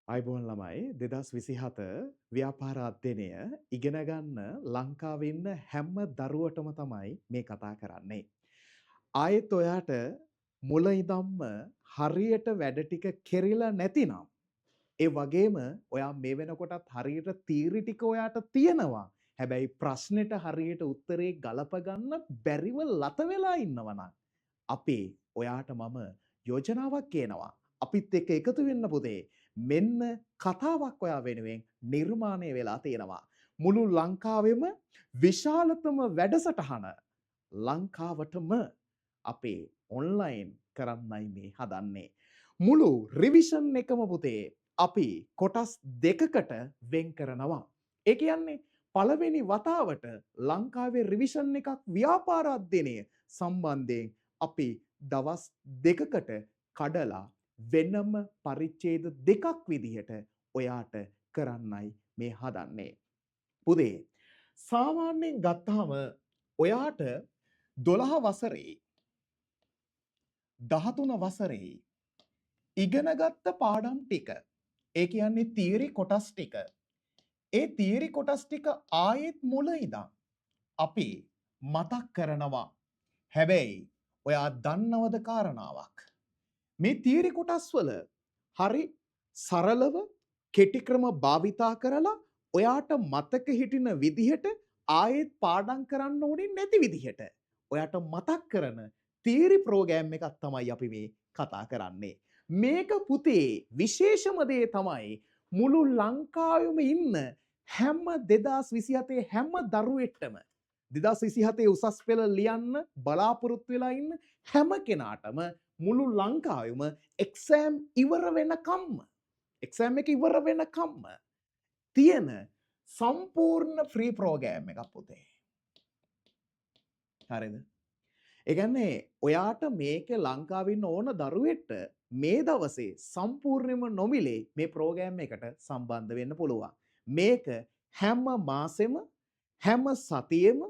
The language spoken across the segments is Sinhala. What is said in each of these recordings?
අයිබෝන් ළමයි 2027 ව්‍යාපාර අධ්‍යයනය ඉගෙන ගන්න ලංකාවේ ඉන්න හැම දරුවටම තමයි මේ කතා කරන්නේ. ආයෙත් ඔයාට මුල ඉඳන්ම හරියට වැඩ ටික කෙරිලා නැතිනම් ඒ වගේම ඔයා මේ වෙනකොටත් හරියට තීරි ටික ඔයාට තියෙනවා. හැබැයි ප්‍රශ්නෙට හරියට උත්තරේ ගලප ගන්න බැරිව ලත වෙලා ඉන්නවා නම් අපි ඔයාට මම යෝජනාවක් කියනවා. අපිත් එක්ක එකතු වෙන්න පුතේ. මෙන්න කතාවක් ඔයා වෙනුවෙන් නිර්මාණය වෙලා තියෙනවා. මුළු ලංකාවෙම විශාලතම වැඩසටහන ලංකාවටම අපේ ඔන්ලයින් කරන්නයි මේ හදන්නේ. මුළු රිවිෂන් එකම පුතේ අපි කොටස් දෙකකට වෙන් කරනවා. ඒ කියන්නේ පළවෙනි වතාවට ලංකාවේ රිවිෂන් එකක් ව්‍යාපාර අධ්‍යයනය සම්බන්ධයෙන් අපි දවස් දෙකකට කඩලා වෙනම පරිච්ඡේද දෙකක් විදිහට ඔයාට කරන්නයි මේ හදන්නේ. පුතේ සාමාන්‍යයෙන් ගත්තාම ඔයාට 12 වසරේ 13 වසරේ ඉගෙනගත්ත පාඩම් ටික ඒ කියන්නේ තියරි කොටස් ටික ඒ තියරි කොටස් ටික ආයෙත් මුල ඉඳන් අපි මතක් කරනවා. හැබැයි ඔයා දන්නවද කාරණාවක්? මේ තියරි කොටස් වල හරි සරලව කෙටි ක්‍රම භාවිතා කරලා ඔයාට මතක හිටින විදිහට ආයෙත් පාඩම් කරන්න ඕනේ නැති විදිහට ඔයාට මතක් කරන තියරි ප්‍රෝග්‍රෑම් එකක් තමයි අපි මේ කතා කරන්නේ. මේක පුතේ විශේෂම දේ තමයි මුළු ලංකාවෙම ඉන්න හැම 2027 හැම දරුවෙක්ටම 2027 උසස් පෙළ ලියන්න බලාපොරොත්තු වෙලා ඉන්න හැම කෙනාටම මුළු ලංකාවෙම එක්සෑම් ඉවර වෙනකම්ම එක්සෑම් එක ඉවර වෙනකම්ම තියෙන සම්පූර්ණ ෆ්‍රී ප්‍රෝග්‍රෑම් එකක් පුතේ. හරිද? ඒ කියන්නේ ඔයාට මේක ලංකාවේ ඉන්න ඕන දරුවෙක්ට මේ දවසේ සම්පූර්ණයෙන්ම නොමිලේ මේ ප්‍රෝග්‍රෑම් එකට සම්බන්ධ වෙන්න පුළුවන්. මේක හැම මාසෙම හැම සතියෙම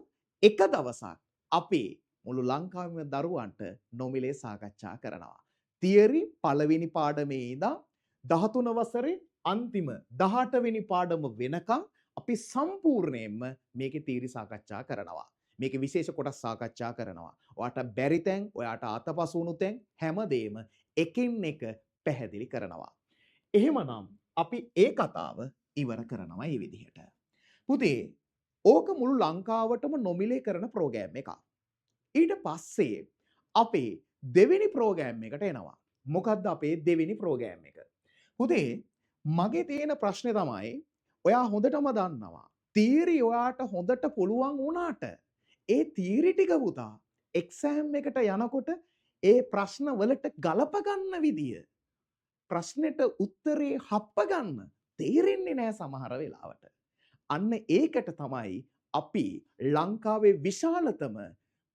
එක දවසක් අපි මුළු ලංකාවේම දරුවන්ට නොමිලේ සාකච්ඡා කරනවා. තියරි පළවෙනි පාඩමේ ඉඳන් 13 වසරේ අන්තිම 18 වෙනි පාඩම වෙනකන් අපි සම්පූර්ණයෙන්ම මේකේ තියරි සාකච්ඡා කරනවා. මේකේ විශේෂ කොටස් සාකච්ඡා කරනවා. ඔයාට බැරි තැන්, ඔයාට අතපසු වුණු තැන් හැමදේම එකින් එක පැහැදිලි කරනවා. එහෙමනම් අපි ඒ කතාව ඉවර කරනවා මේ විදිහට. පුතේ ඕක මුළු ලංකාවටම නොමිලේ කරන ප්‍රෝග්‍රෑම් එකක්. ඊට පස්සේ අපේ දෙවෙනි ප්‍රෝග්‍රෑම් එකට එනවා. මොකද්ද අපේ දෙවෙනි ප්‍රෝග්‍රෑම් එක? පුතේ මගේ තියෙන ප්‍රශ්නේ තමයි ඔයා හොඳටම දන්නවා. තියරි ඔයාට හොඳට පුළුවන් වුණාට ඒ තියරි ටික පුතා එක්සෑම් එකට යනකොට ඒ ප්‍රශ්න වලට ගලප ගන්න විදිය ප්‍රශ්නෙට උත්තරේ හප්ප ගන්න තේරෙන්නේ නැහැ සමහර වෙලාවට. අන්න ඒකට තමයි අපි ලංකාවේ විශාලතම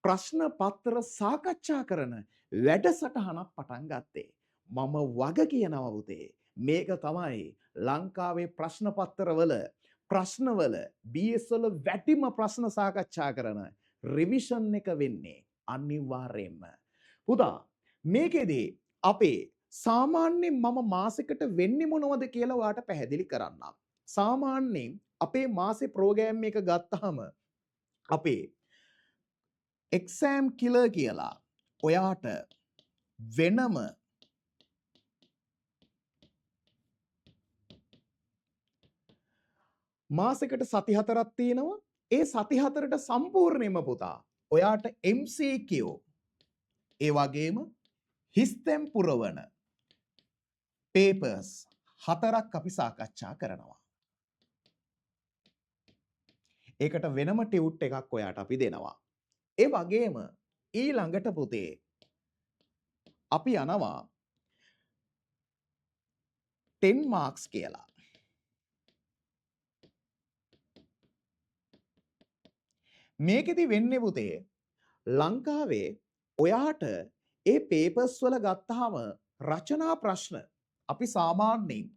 ප්‍රශ්න පත්‍ර සාකච්ඡා කරන වැඩසටහනක් පටන් ගත්තේ. මම වග කියනවා පුතේ. මේක තමයි ලංකාවේ ප්‍රශ්න පත්‍රවල ප්‍රශ්නවල BS වල වැටිම ප්‍රශ්න සාකච්ඡා කරන රිවිෂන් එක වෙන්නේ අනිවාර්යයෙන්ම. පුතා මේකෙදී අපේ සාමාන්‍යයෙන් මම මාසෙකට වෙන්නේ මොනවද කියලා ඔයාට පැහැදිලි කරන්නම්. සාමාන්‍යයෙන් අපේ මාසේ ප්‍රෝග්‍රෑම් එක ගත්තාම අපේ එක්සෑම් කිලර් කියලා ඔයාට වෙනම මාසෙකට සති 4ක් තියෙනවා. ඒ සති 4ට සම්පූර්ණයෙන්ම පුතා ඔයාට MCQ ඒ වගේම හිස්තැන් පුරවන papers 4ක් අපි සාකච්ඡා කරනවා. ඒකට වෙනම ටියුට් එකක් ඔයාට අපි දෙනවා. ඒ වගේම ඊළඟට පුතේ අපි යනවා 10 marks කියලා. මේකෙදි වෙන්නේ පුතේ ලංකාවේ ඔයාට ඒ papers වල ගත්තාම රචනා ප්‍රශ්න අපි සාමාන්‍යයෙන්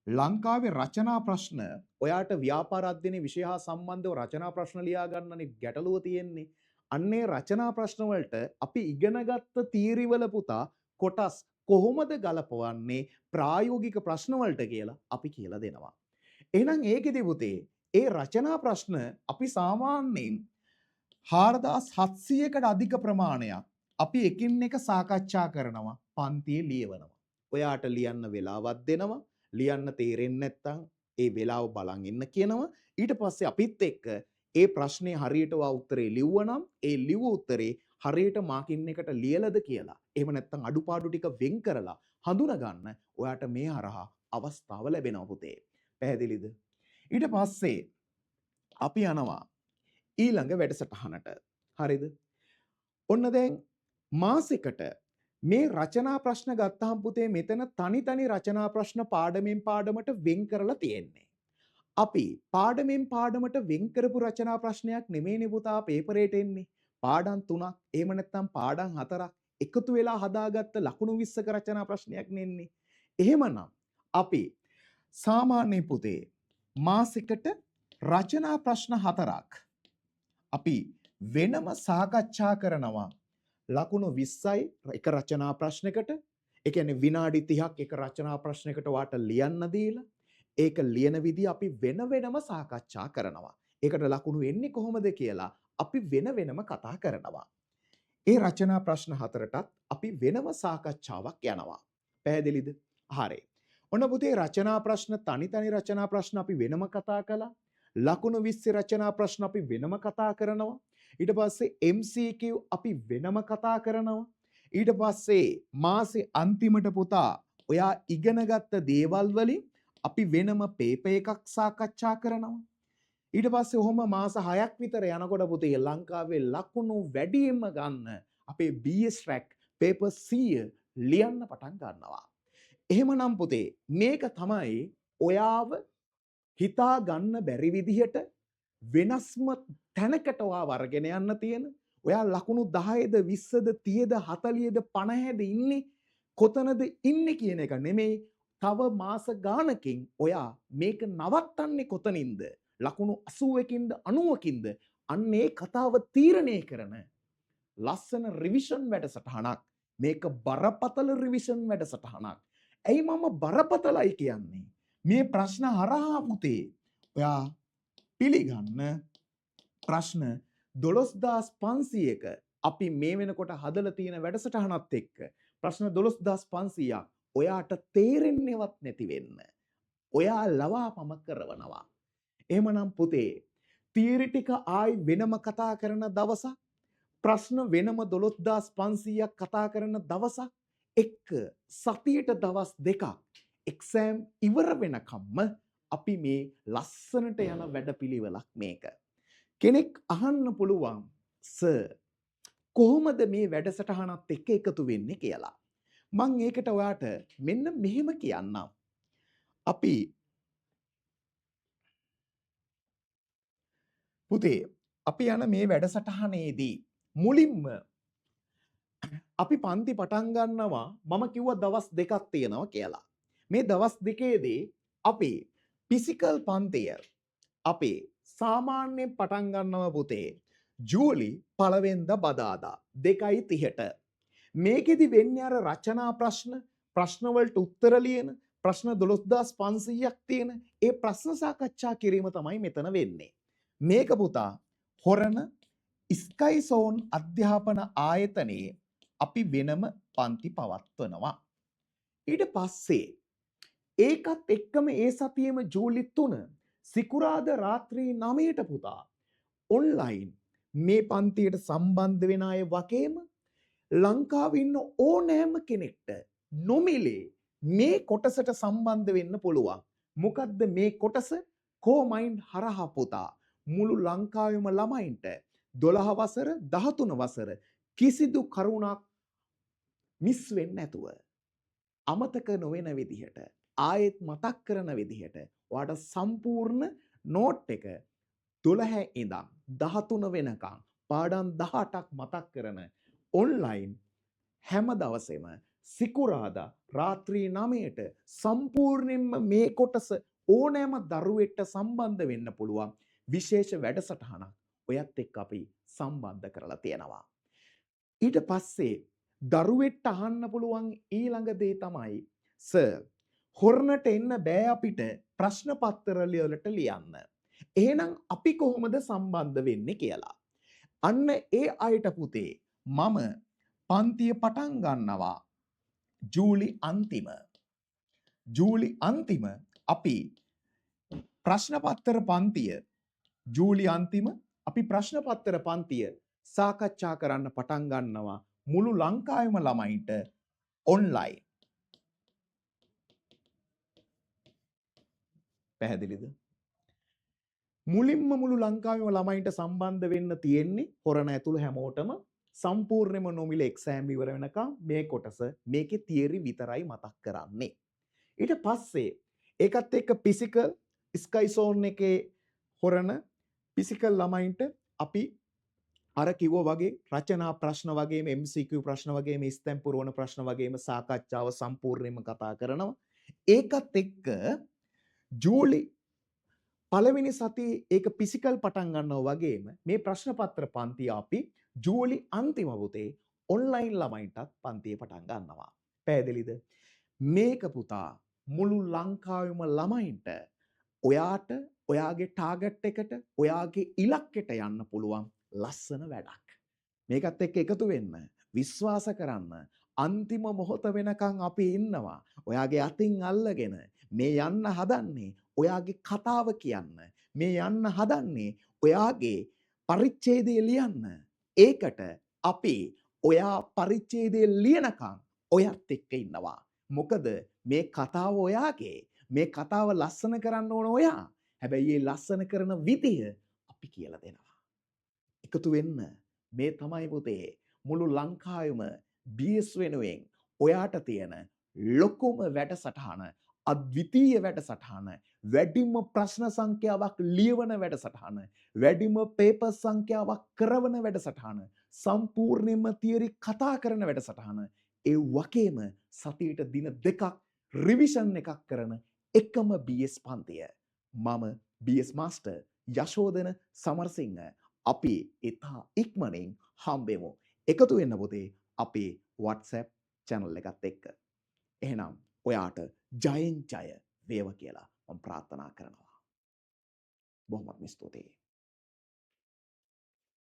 ලංකාවේ රචනා ප්‍රශ්න ඔයාට ව්‍යාපාර අධ්‍යයනයේ විෂය හා සම්බන්ධව රචනා ප්‍රශ්න ලියා ගන්නනේ ගැටලුව තියෙන්නේ. අන්නේ රචනා ප්‍රශ්න වලට අපි ඉගෙනගත්ත තීරිවල පුතා කොටස් කොහොමද ගලපවන්නේ ප්‍රායෝගික ප්‍රශ්න වලට කියලා අපි කියලා දෙනවා. එහෙනම් ඒකෙදි පුතේ ඒ රචනා ප්‍රශ්න අපි සාමාන්‍යයෙන් 4700කට අධික ප්‍රමාණයක් අපි එකින් එක සාකච්ඡා කරනවා පන්තියේ ලියවනවා. ඔයාට ලියන්න වෙලාවක් දෙනවා. ලියන්න තේරෙන්නේ නැත්නම් ඒ වෙලාව බලන් ඉන්න කියනවා. ඊට පස්සේ අපිත් එක්ක ඒ ප්‍රශ්නේ හරියට වා උත්තරේ ලිව්වනම් ඒ ලිව්ව උත්තරේ හරියට මාකින් එකට ලියලද කියලා. එහෙම නැත්නම් අඩුපාඩු ටික වෙන් කරලා හඳුනා ගන්න ඔයාට මේ හරහා අවස්ථාව ලැබෙනවා පුතේ. පැහැදිලිද? ඊට පස්සේ අපි යනවා ඊළඟ වැඩසටහනට. හරිද? ඔන්න දැන් මාසෙකට මේ රචනා ප්‍රශ්න ගත්තාම පුතේ මෙතන තනි රචනා ප්‍රශ්න පාඩමෙන් පාඩමට වෙන් කරලා තියෙන්නේ. අපි පාඩමෙන් පාඩමට වෙන් කරපු රචනා ප්‍රශ්නයක් නෙමෙයිනේ පුතා පේපරේට එන්නේ. පාඩම් 3ක් එහෙම නැත්නම් පාඩම් 4ක් එකතු වෙලා හදාගත්ත ලකුණු 20ක රචනා ප්‍රශ්නයක් නෙන්නේ. එහෙමනම් අපි සාමාන්‍ය පුතේ මාසෙකට රචනා ප්‍රශ්න 4ක් අපි වෙනම සාකච්ඡා කරනවා. ලකුණු 20යි එක රචනා ප්‍රශ්නයකට. ඒ කියන්නේ විනාඩි 30ක් එක රචනා ප්‍රශ්නයකට වාට ලියන්න දීලා ඒක ලියන විදිහ අපි වෙනම සාකච්ඡා කරනවා. ඒකට ලකුණු එන්නේ කොහොමද කියලා අපි වෙනම කතා කරනවා. ඒ රචනා ප්‍රශ්න 4ටත් අපි වෙනම සාකච්ඡාවක් යනවා. පැහැදිලිද? හරි. ඔන්න පුතේ රචනා ප්‍රශ්න තනි රචනා ප්‍රශ්න අපි වෙනම කතා කළා. ලකුණු 20 රචනා ප්‍රශ්න අපි වෙනම කතා කරනවා. ඊට පස්සේ MCQ අපි වෙනම කතා කරනවා. ඊට පස්සේ මාසේ අන්තිමට පුතා ඔයා ඉගෙනගත්ත දේවල් වලින් අපි වෙනම පේපර් එකක් සාකච්ඡා කරනවා. ඊට පස්සේ ඔහොම මාස 6ක් විතර යනකොට පුතේ ලංකාවේ ලකුණු වැඩිම ගන්න අපේ BS track paper 100 ලියන්න පටන් ගන්නවා. එහෙමනම් පුතේ මේක තමයි ඔයාව හිතා ගන්න බැරි විදිහට වෙනස්ම තැනකට ඔයාව අරගෙන යන්න තියෙන. ඔයා ලකුණු 10ද 20ද 30ද 40ද 50ද ඉන්නේ කොතනද ඉන්නේ කියන එක නෙමෙයි. තව මාස ගානකින් ඔයා මේක නවත්තන්නේ කොතනින්ද? ලකුණු 80කින්ද 90කින්ද? අන්න ඒ කතාව තීරණය කරන ලස්සන රිවිෂන් වැඩසටහනක්. මේක බරපතල රිවිෂන් වැඩසටහනක්. ඇයි මම බරපතලයි කියන්නේ? මේ ප්‍රශ්න හරහා පුතේ ඔයා පිළිගන්න ප්‍රශ්න 12500ක අපි මේ වෙනකොට හදලා තියෙන වැඩසටහනත් එක්ක ප්‍රශ්න 12500ක් ඔයාට තේරෙන්නේවත් නැති වෙන්න ඔයා ලවාපම කරවනවා. එහෙමනම් පුතේ තියරි ටික ආයි වෙනම කතා කරන දවසක් ප්‍රශ්න වෙනම 12500ක් කතා කරන දවසක් එක්ක සතියට දවස් දෙකක් එක්සෑම් ඉවර වෙනකම්ම අපි මේ ලස්සනට යන වැඩපිළිවෙලක් මේක. කෙනෙක් අහන්න පුළුවන් සර් කොහොමද මේ වැඩසටහනත් එක්ක එකතු වෙන්නේ කියලා. මම ඒකට ඔයාට මෙන්න මෙහෙම කියන්නම්. අපි පුතේ අපි යන මේ වැඩසටහනේදී මුලින්ම අපි පන්ති පටන් ගන්නවා මම කිව්වා දවස් දෙකක් තියෙනවා කියලා. මේ දවස් දෙකේදී අපි ෆිසිකල් පන්තිය අපි සාමාන්‍ය පටන් ගන්නවා පුතේ ජූලි 1 වෙනිදා බදාදා 2:30ට. මේකෙදි වෙන්නේ අර රචනා ප්‍රශ්න වලට උත්තර ලියන ප්‍රශ්න 12500ක් තියෙන ඒ ප්‍රශ්න සාකච්ඡා කිරීම තමයි මෙතන වෙන්නේ. මේක පුතා හොරණ ස්කයි සෝන් අධ්‍යාපන ආයතනයේ අපි වෙනම පන්ති පවත්වනවා. ඊට පස්සේ ඒකත් එක්කම ඒ සතියේම ජූලි 3 සිකුරාදා රාත්‍රී 9ට පුතා ඔන්ලයින් මේ පන්තියට සම්බන්ධ වෙන අය වගේම ලංකාවේ ඉන්න ඕනෑම කෙනෙක්ට නොමිලේ මේ කොටසට සම්බන්ධ වෙන්න පුළුවන්. මොකද්ද මේ කොටස? කොමයින්ඩ් හරහා පුතා මුළු ලංකාවෙම ළමයින්ට 12 වසර 13 වසර කිසිදු කරුණක් මිස් වෙන්නේ නැතුව අමතක නොවන විදිහට ආයෙත් මතක් කරන විදිහට ඔයාට සම්පූර්ණ නෝට් එක 12 ඉඳන් 13 වෙනකම් පාඩම් 18ක් මතක් කරන ඔන්ලයින් හැම දවසෙම සිකුරාදා රාත්‍රී 9ට සම්පූර්ණයෙන්ම මේ කොටස ඕනෑම දරුවෙක්ට සම්බන්ධ වෙන්න පුළුවන් විශේෂ වැඩසටහනක් ඔයත් එක්ක අපි සම්බන්ධ කරලා තියෙනවා. ඊට පස්සේ දරුවෙක්ට අහන්න පුළුවන් ඊළඟ දේ තමයි සර් හොරණට එන්න බෑ අපිට ප්‍රශ්න පත්‍ර වලට ලියන්න. එහෙනම් අපි කොහොමද සම්බන්ධ වෙන්නේ කියලා. අන්න ඒ අයට පුතේ මම පන්තිය පටන් ගන්නවා ජූලි අන්තිම අපි ප්‍රශ්න පත්‍ර පන්තිය ජූලි අන්තිම අපි ප්‍රශ්න පත්‍ර පන්තිය සාකච්ඡා කරන්න පටන් ගන්නවා මුළු ලංකාවෙම ළමයින්ට ඔන්ලයින්. පැහැදිලිද? මුලින්ම මුළු ලංකාවෙම ළමයින්ට සම්බන්ධ වෙන්න තියෙන්නේ හොරණ ඇතුළු හැමෝටම සම්පූර්ණයෙන්ම නොමිල එක්සෑම් ඉවර වෙනකම් මේ කොටස මේකේ තියරි විතරයි මතක් කරන්නේ. ඊට පස්සේ ඒකත් එක්ක ෆිසිකල් ස්කයි සෝන් එකේ හොරණ ෆිසිකල් ළමයින්ට අපි අර කිව්වා වගේ රචනා ප්‍රශ්න වගේම MCQ ප්‍රශ්න වගේම ස්තැම් පුරවන ප්‍රශ්න වගේම සාකච්ඡාව සම්පූර්ණයෙන්ම කතා කරනවා. ඒකත් එක්ක ජූලි පළවෙනි සතියේ ඒක ෆිසිකල් පටන් ගන්නවා වගේම මේ ප්‍රශ්න පත්‍ර පන්තිය අපි ජූලි අන්තිම පුතේ ඔන්ලයින් ළමයින්ටත් පන්තිය පටන් ගන්නවා. පැහැදිලිද? මේක පුතා මුළු ලංකාවෙම ළමයින්ට ඔයාට ඔයාගේ ටාගට් එකට ඔයාගේ ඉලක්කයට යන්න පුළුවන් ලස්සන වැඩක්. මේකත් එක්ක එකතු වෙන්න, විශ්වාස කරන්න. අන්තිම මොහොත වෙනකන් අපි ඉන්නවා. ඔයාගේ අතින් අල්ලගෙන මේ යන්න හදන්නේ ඔයාගේ කතාව කියන්න. මේ යන්න හදන්නේ ඔයාගේ පරිච්ඡේදය ලියන්න. ඒකට අපි ඔයා පරිච්ඡේදය ලියනකම් ඔයත් එක්ක ඉන්නවා. මොකද මේ කතාව ඔයාගේ. මේ කතාව ලස්සන කරන්න ඕන ඔයා. හැබැයි මේ ලස්සන කරන විදිය අපි කියලා දෙනවා. එකතු වෙන්න. මේ තමයි පුතේ මුළු ලංකාවෙම BS වෙනුවෙන් ඔයාට තියෙන ලොකුම වැඩසටහන, අද්විතීය වැඩසටහන, වැඩිම ප්‍රශ්න සංඛ්‍යාවක් ලියවන වැඩසටහන, වැඩිම පේපර් සංඛ්‍යාවක් කරවන වැඩසටහන, සම්පූර්ණයෙන්ම තියරි කතා කරන වැඩසටහන. ඒ වගේම සතියට දින 2ක් රිවිෂන් එකක් කරන එකම BS පන්තිය. මම BS මාස්ටර් යශෝදන සමරසිංහ. අපි ඉතා ඉක්මනින් හම්බෙමු. එකතු වෙන්න පුතේ අපේ WhatsApp channel එකත් එක්ක. එහෙනම් ඔයාට ජයෙන් ජය වේවා කියලා මම ප්‍රාර්ථනා කරනවා. බොහොමත්ම ස්තුතියි.